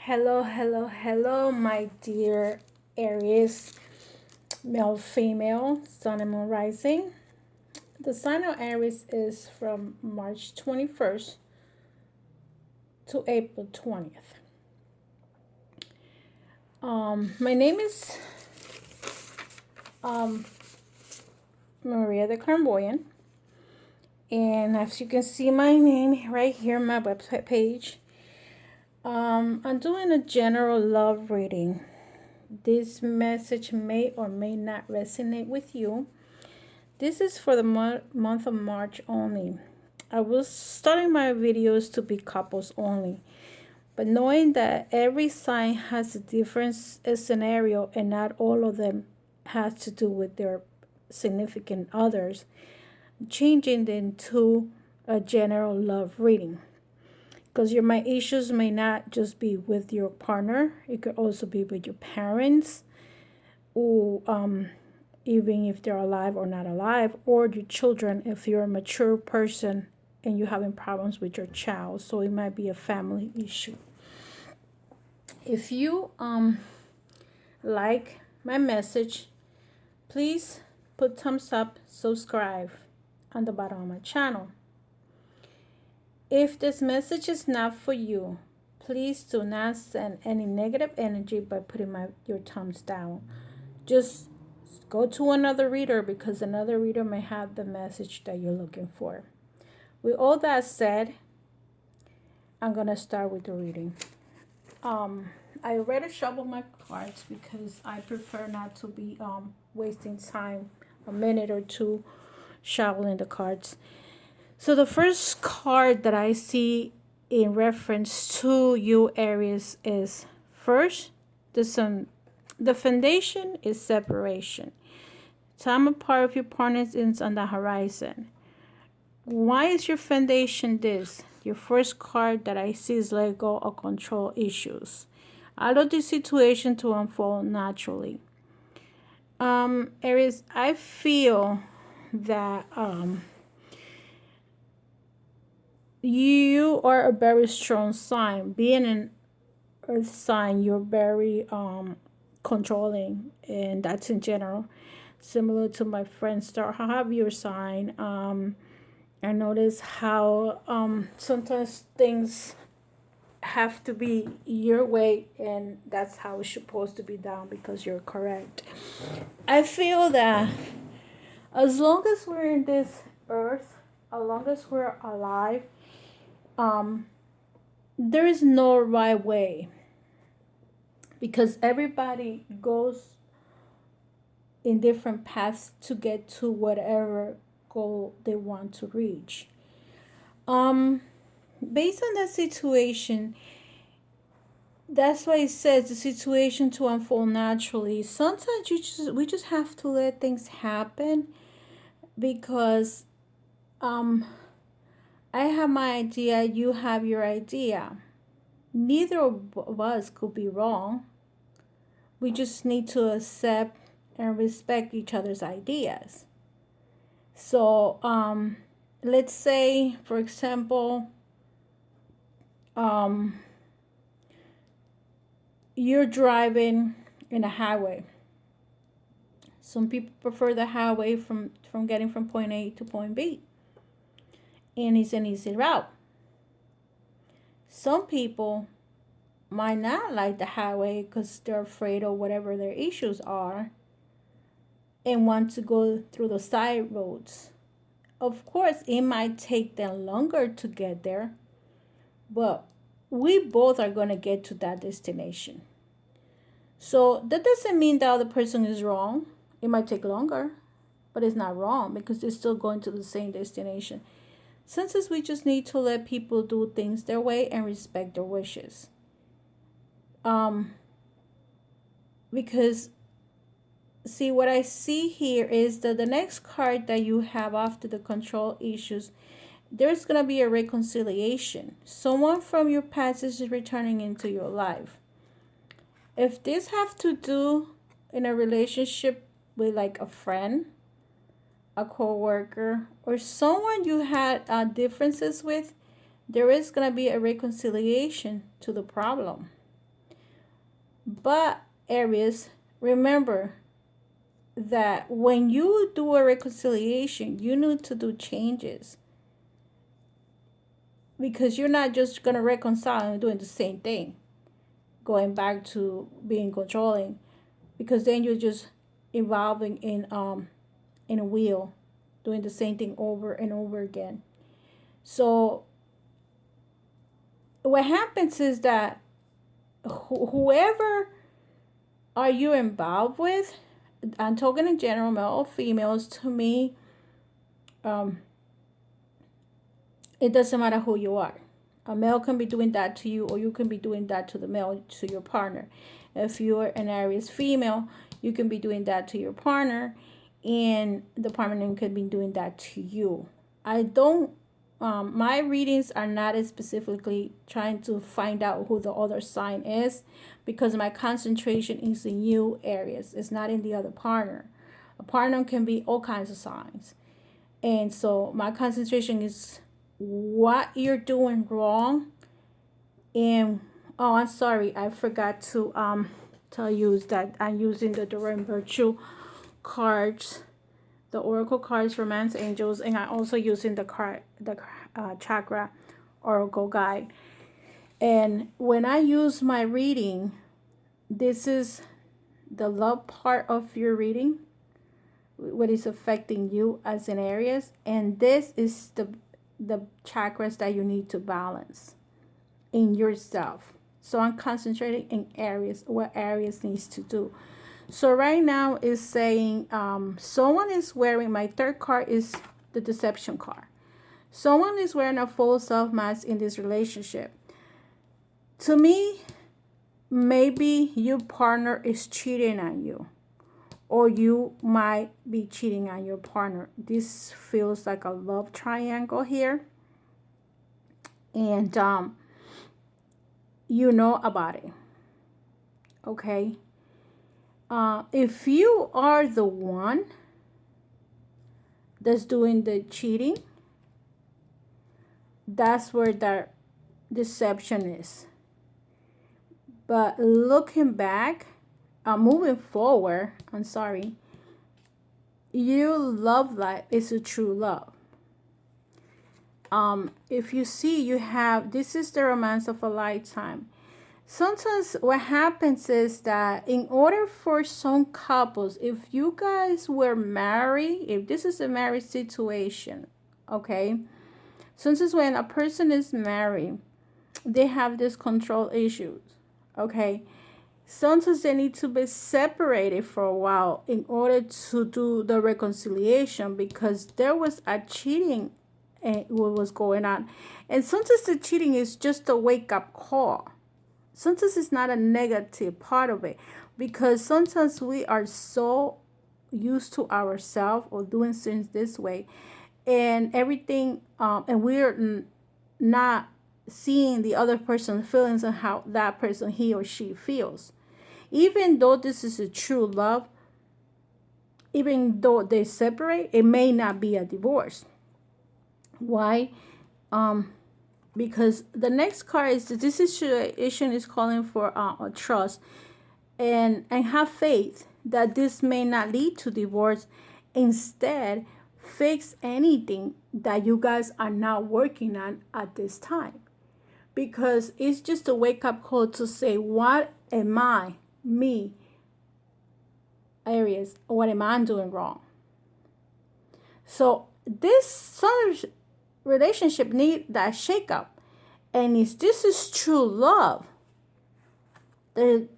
Hello, my dear Aries, male, female, sun and moon rising. The sign of Aries is from March 21st to April 20th. My name is um, Maria the Clairvoyant, and as you can see my name right here on my website page, I'm doing a general love reading. This message may or may not resonate with you. This is for the month of March only. I was starting my videos to be couples only, but knowing that every sign has a different scenario and not all of them has to do with their significant others, changing them to a general love reading. Because my issues may not just be with your partner, it could also be with your parents, or even if they're alive or not alive, or your children if you're a mature person and you're having problems with your child. So it might be a family issue. If you like my message, please put thumbs up, subscribe on the bottom of my channel. If this message is not for you, please do not send any negative energy by putting your thumbs down. Just go to another reader because another reader may have the message that you're looking for. With all that said, I'm going to start with the reading. I already shuffled my cards because I prefer not to be wasting time, a minute or two, shuffling the cards. So the first card that I see in reference to you, Aries, is first, the foundation is separation. Time apart of your partners is on the horizon. Why is your foundation this? Your first card that I see is let go or control issues. Allow the situation to unfold naturally. Aries, I feel that you are a very strong sign. Being an earth sign, you're very controlling, and that's in general. Similar to my friend Star, have your sign. I notice how sometimes things have to be your way, and that's how it's supposed to be done because you're correct. I feel that as long as we're in this earth, as long as we're alive, there is no right way because everybody goes in different paths to get to whatever goal they want to reach. Based on that situation, that's why it says the situation to unfold naturally. Sometimes we just have to let things happen because I have my idea, you have your idea. Neither of us could be wrong. We just need to accept and respect each other's ideas. So let's say, for example, you're driving in a highway. Some people prefer the highway from getting from point A to point B, and it's an easy route. Some people might not like the highway because they're afraid of whatever their issues are and want to go through the side roads. Of course, it might take them longer to get there, but we both are going to get to that destination. So that doesn't mean the other person is wrong. It might take longer, but it's not wrong because they're still going to the same destination. Sometimes we just need to let people do things their way and respect their wishes. Because see, what I see here is that the next card that you have after the control issues, there's going to be a reconciliation. Someone from your past is returning into your life. If this have to do in a relationship with like a friend, a co-worker, or someone you had differences with, there is going to be a reconciliation to the problem. But Aries, remember that when you do a reconciliation, you need to do changes, because you're not just going to reconcile and doing the same thing, going back to being controlling, because then you're just evolving in a wheel, doing the same thing over and over again. So what happens is that whoever are you involved with, I'm talking in general, male or females, to me, um, it doesn't matter who you are. A male can be doing that to you, or you can be doing that to the male, to your partner. If you're an Aries female, you can be doing that to your partner, and the partner can be doing that to you. I don't, my readings are not specifically trying to find out who the other sign is, because my concentration is in you, Aries. It's not in the other partner. A partner can be all kinds of signs. And so my concentration is what you're doing wrong. And oh, I'm sorry, I forgot to tell you that I'm using the Doreen Virtue cards, the Oracle cards, Romance Angels, and I'm also using the Chakra Oracle Guide. And when I use my reading, this is the love part of your reading, what is affecting you as an Aries, and this is the chakras that you need to balance in yourself. So I'm concentrating in Aries, what Aries needs to do. So right now is saying someone is wearing, my third card is the deception card. Someone is wearing a full self mask in this relationship. To me, maybe your partner is cheating on you, or you might be cheating on your partner. This feels like a love triangle here. And you know about it. Okay? If you are the one that's doing the cheating, that's where the deception is. But looking back, moving forward, I'm sorry, your love life is a true love. If you see, you have, this is the romance of a lifetime. Sometimes what happens is that in order for some couples, if you guys were married, if this is a marriage situation, okay, sometimes when a person is married, they have these control issues, okay. Sometimes they need to be separated for a while in order to do the reconciliation, because there was a cheating and what was going on. And sometimes the cheating is just a wake-up call. Sometimes it's not a negative part of it, because sometimes we are so used to ourselves or doing things this way, and everything, and we're not seeing the other person's feelings and how that person, he or she, feels. Even though this is a true love, even though they separate, it may not be a divorce. Why? Because the next card is this situation is calling for a trust, and have faith that this may not lead to divorce. Instead, fix anything that you guys are not working on at this time, because it's just a wake-up call to say, what am I, me, Aries, what am I doing wrong? So this sort of relationship need that shake-up. And if this is true love, the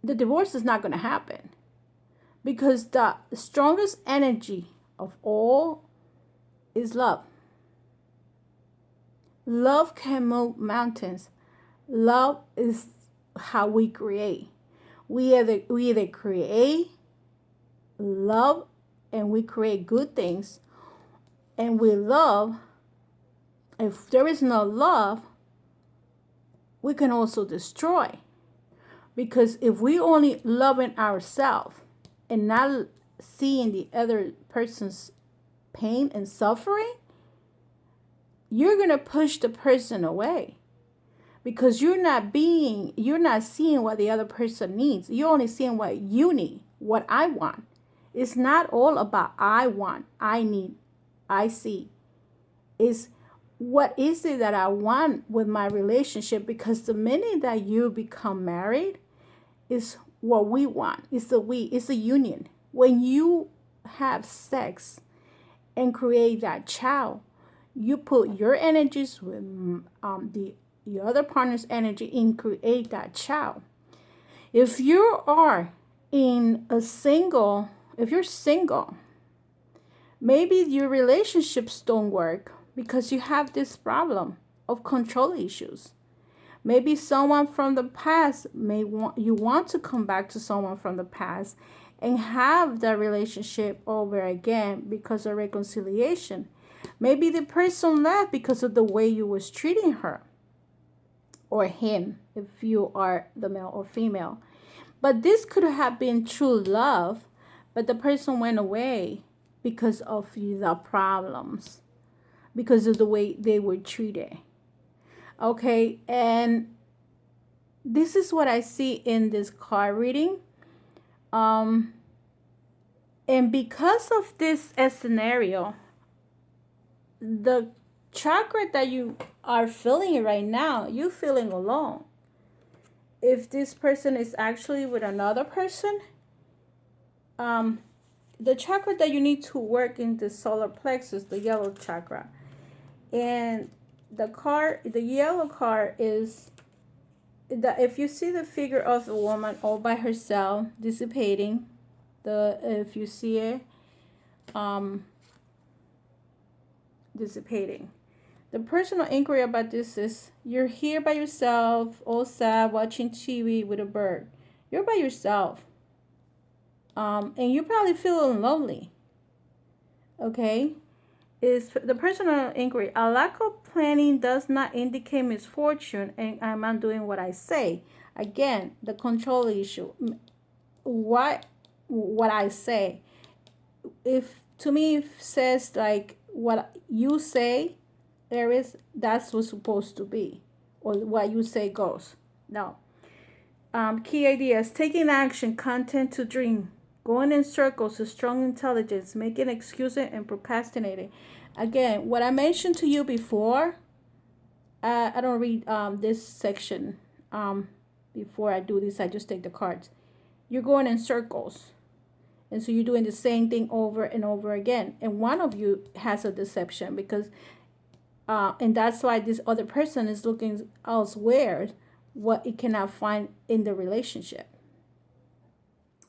divorce is not going to happen, because the strongest energy of all is love. Love can move mountains. Love is how we create. We either create love and we create good things, and we love. If there is no love, we can also destroy. Because if we only loving ourselves and not seeing the other person's pain and suffering, you're going to push the person away. because you're not seeing what the other person needs. You're only seeing what you need, what I want. It's not all about I want, I need, I see. It's what is it that I want with my relationship, because the minute that you become married is what we want. It's a union. When you have sex and create that child, you put your energies with the other partner's energy and create that child. If you are in a single, if you're single, maybe your relationships don't work because you have this problem of control issues. Maybe someone from the past you want to come back to someone from the past and have that relationship over again because of reconciliation. Maybe the person left because of the way you was treating her or him, if you are the male or female. But this could have been true love, but the person went away because of the problems, because of the way they were treated. Okay, and this is what I see in this card reading. And because of this scenario, the chakra that you are feeling right now, you're feeling alone. If this person is actually with another person, the chakra that you need to work in the solar plexus, the yellow chakra. And the yellow card is that if you see the figure of a woman all by herself dissipating, if you see it dissipating, the personal inquiry about this is you're here by yourself, all sad, watching TV with a bird. You're by yourself, and you're probably feeling lonely. Okay, is the personal inquiry. A lack of planning does not indicate misfortune, and I'm not doing what I say. Again, the control issue. What I say, if to me it says like what you say, Aries, that's what's supposed to be, or what you say goes. No. Key ideas: taking action, content to dream, going in circles to strong intelligence, making excuses and procrastinating. Again, what I mentioned to you before, I don't read this section before I do this. I just take the cards. You're going in circles. And so you're doing the same thing over and over again. And one of you has a deception because, and that's why this other person is looking elsewhere what it cannot find in the relationship.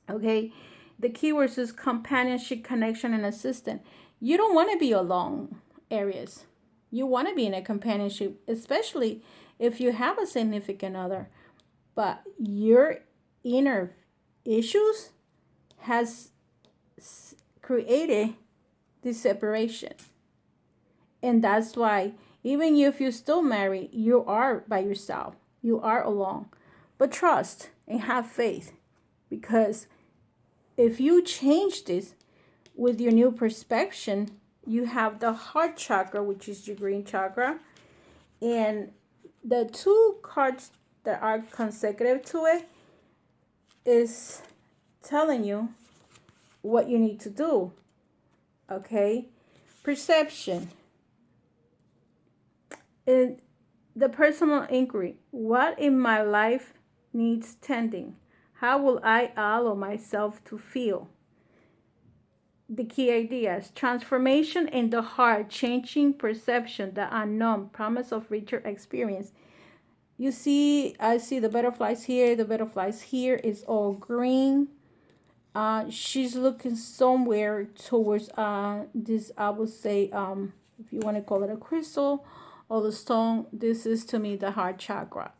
Okay. The keywords is companionship, connection, and assistance. You don't want to be alone, Aries. You want to be in a companionship, especially if you have a significant other. But your inner issues has created this separation. And that's why even if you're still married, you are by yourself. You are alone. But trust and have faith, because if you change this with your new perception, you have the heart chakra, which is your green chakra, and the two cards that are consecutive to it is telling you what you need to do. Okay, perception. And the personal inquiry: what in my life needs tending? How will I allow myself to feel? The key ideas: transformation in the heart, changing perception, the unknown, promise of richer experience. You see, I see the butterflies here, the butterflies here is all green. She's looking somewhere towards this, I would say, if you want to call it a crystal or the stone, this is to me the heart chakra.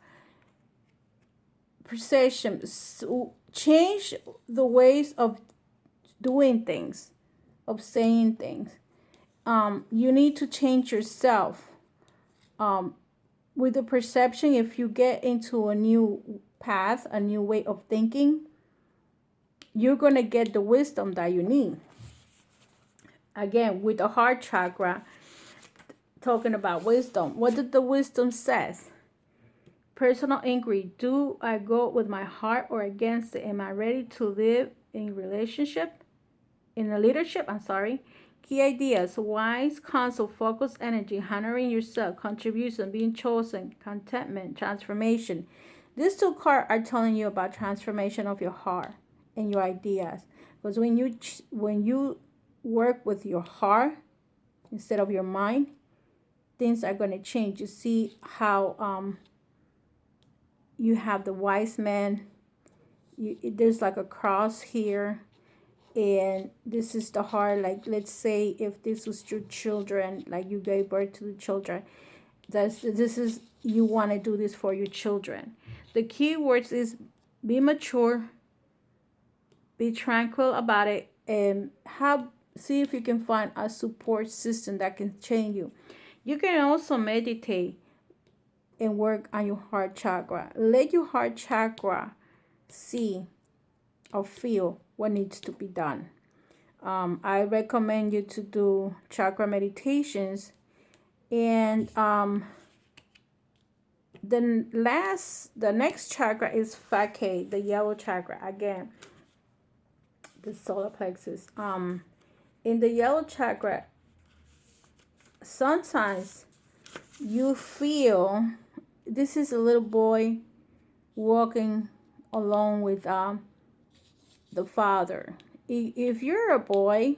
Perception, so change the ways of doing things, of saying things. You need to change yourself. With the perception, if you get into a new path, a new way of thinking, you're going to get the wisdom that you need. Again, with the heart chakra, talking about wisdom. What did the wisdom says? Personal inquiry. Do I go with my heart or against it? Am I ready to live in relationship? In a leadership, I'm sorry. Key ideas. Wise counsel, focus energy, honoring yourself, contribution, being chosen, contentment, transformation. These two cards are telling you about transformation of your heart and your ideas. Because when you work with your heart instead of your mind, things are going to change. You see how you have the wise man. There's like a cross here, and this is the heart. Like, let's say if this was your children, like you gave birth to the children, this is, you want to do this for your children. The key words is be mature, be tranquil about it, and see if you can find a support system that can change you. You can also meditate and work on your heart chakra. Let your heart chakra see or feel what needs to be done. I recommend you to do chakra meditations. And the next chakra is Fake, the yellow chakra. Again, the solar plexus. In the yellow chakra, sometimes you feel this is a little boy walking along with the father. If you're a boy,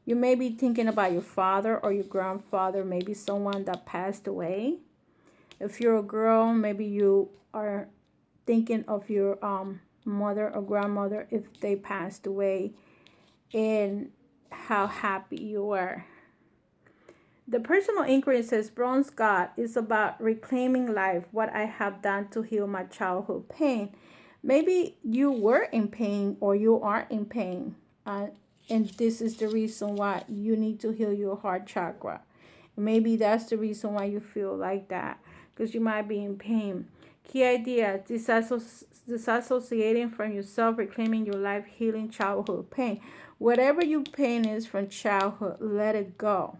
you may be thinking about your father or your grandfather, maybe someone that passed away. If you're a girl, maybe you are thinking of your mother or grandmother if they passed away and how happy you were. The personal inquiry says, Bronze God is about reclaiming life, what I have done to heal my childhood pain. Maybe you were in pain or you are in pain. And this is the reason why you need to heal your heart chakra. Maybe that's the reason why you feel like that, because you might be in pain. Key idea, disassociating from yourself, reclaiming your life, healing childhood pain. Whatever your pain is from childhood, let it go.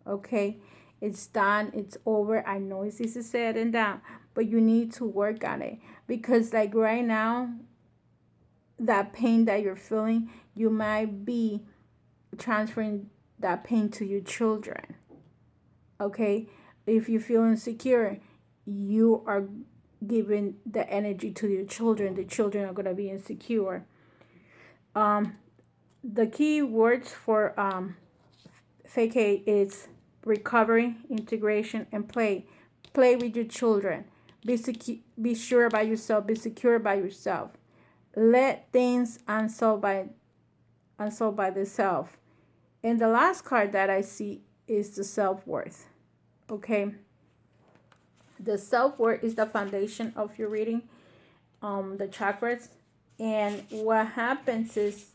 Okay? It's done. It's over. I know it's easy said and done, but you need to work on it. Because like right now, that pain that you're feeling, you might be transferring that pain to your children. Okay? If you feel insecure, you are giving the energy to your children. The children are going to be insecure. The key words for Fake is recovery, integration, and play. Play with your children. Be sure about yourself. Be secure about yourself. Let things unsolved by themselves. And the last card that I see is the self-worth. Okay. The self-worth is the foundation of your reading, the chakras. And what happens is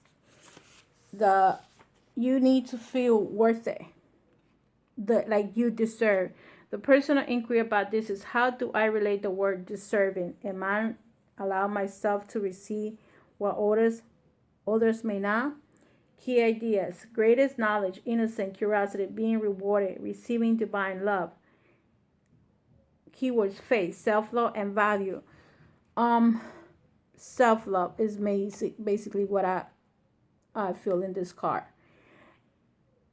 you need to feel worth it. Like you deserve. The personal inquiry about this is, how do I relate the word deserving? Am I allow myself to receive what others may not? Key ideas: greatest knowledge, innocent curiosity, being rewarded, receiving divine love. Keywords: faith, self-love, and value. Self-love is basically what I feel in this card.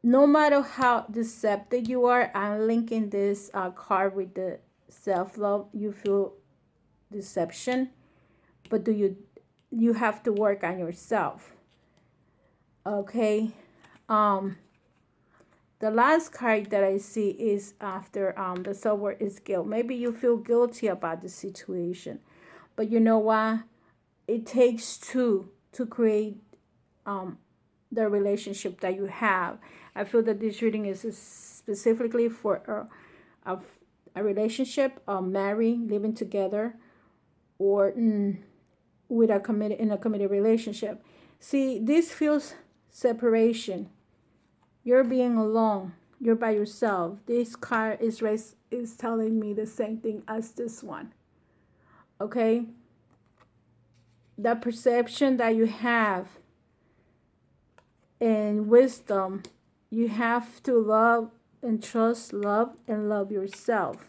No matter how deceptive you are, I'm linking this card with the self-love. You feel deception, but you have to work on yourself. Okay. The last card that I see is after the self-worth is guilt. Maybe you feel guilty about the situation, but you know what? It takes two to create the relationship that you have. I feel that this reading is specifically for a relationship, married, living together, or in a committed relationship. See, this feels separation. You're being alone. You're by yourself. This card is telling me the same thing as this one. Okay? The perception that you have and wisdom, you have to love and trust, love and love yourself.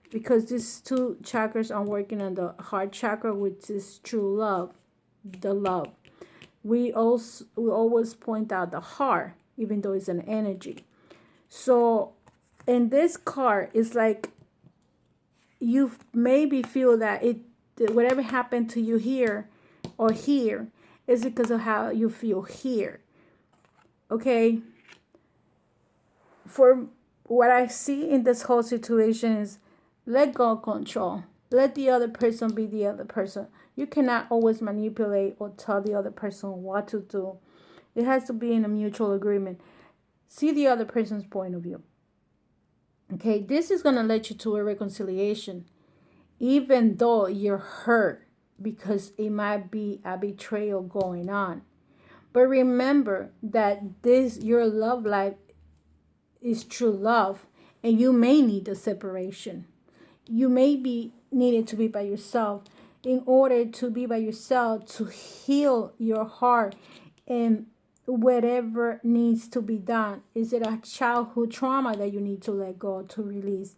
because these two chakras are working on the heart chakra, which is true love, the love. We always point out the heart, even though it's an energy. So in this card, it's like you maybe feel that whatever happened to you here or here is because of how you feel here. Okay. For what I see in this whole situation is let go of control. Let the other person be the other person. You cannot always manipulate or tell the other person what to do. It has to be in a mutual agreement. See the other person's point of view. Okay, this is going to lead you to a reconciliation, even though you're hurt because it might be a betrayal going on. But remember that your love life is true love, and you may need a separation. You may be needed to be by yourself in order to be by yourself to heal your heart and whatever needs to be done. Is it a childhood trauma that you need to let go, to release?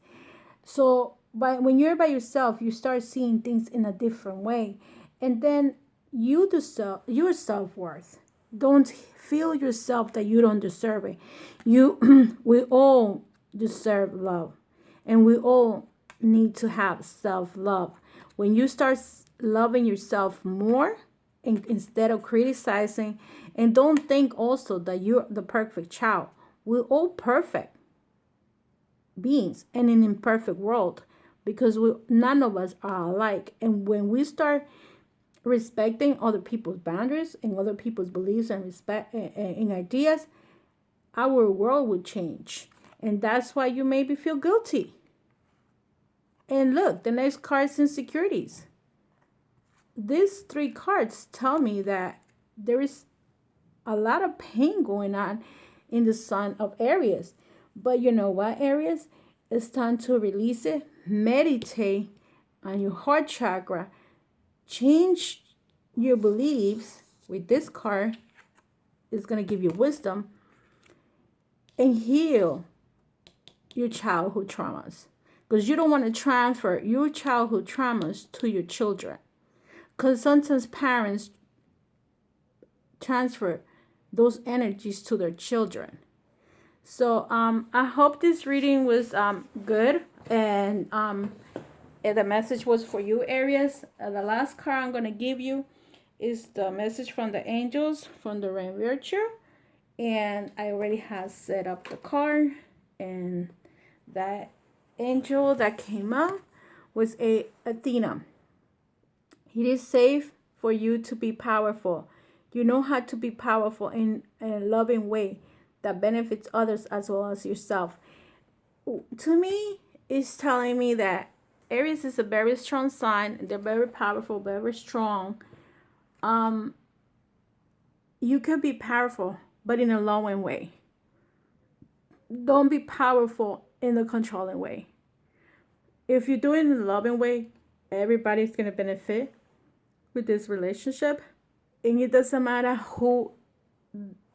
So when you're by yourself, you start seeing things in a different way, and then you deserve your self-worth. Don't feel yourself that you don't deserve it. We all deserve love, and we all need to have self-love. When you start loving yourself more, instead of criticizing, and don't think also that you're the perfect child. We're all perfect beings in an imperfect world, because none of us are alike. And when we start respecting other people's boundaries and other people's beliefs and respect and ideas, our world would change. And that's why you maybe feel guilty. And look, the next card is insecurities. These three cards tell me that there is a lot of pain going on in the sign of Aries. But you know what, Aries? It's time to release it. Meditate on your heart chakra. Change your beliefs with this card. It's going to give you wisdom. And heal your childhood traumas. Because you don't want to transfer your childhood traumas to your children. Because sometimes parents transfer those energies to their children. So I hope this reading was good, and the message was for you, Aries. The last card I'm going to give you is the message from the angels from the Rain Virtue, and I already have set up the card, and that angel that came out was Athena. It is safe for you to be powerful. You know how to be powerful in a loving way that benefits others as well as yourself. To me, it's telling me that Aries is a very strong sign. They're very powerful, very strong. You could be powerful, but in a loving way. Don't be powerful in a controlling way. If you do it in a loving way, everybody's going to benefit with this relationship. And it doesn't matter who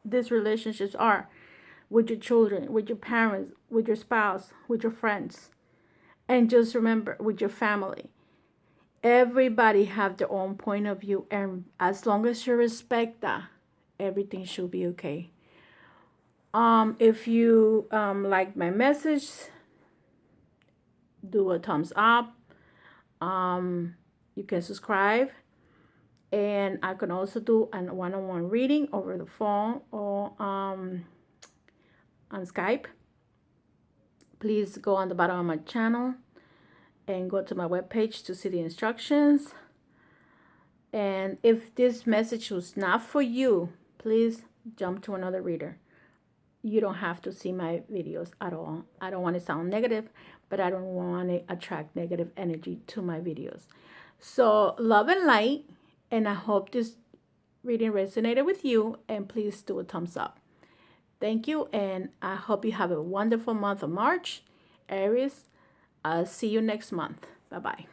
these relationships are, with your children, with your parents, with your spouse, with your friends. And just remember, with your family. Everybody have their own point of view, and as long as you respect that, everything should be okay. If you like my message, do a thumbs up. You can subscribe, and I can also do a one-on-one reading over the phone or on Skype. Please go on the bottom of my channel and go to my webpage to see the instructions. And if this message was not for you, please jump to another reader. You don't have to see my videos at all. I don't want to sound negative, but I don't want to attract negative energy to my videos. So love and light, and I hope this reading resonated with you, and please do a thumbs up. Thank you, and I hope you have a wonderful month of March, Aries. I'll see you next month. Bye-bye.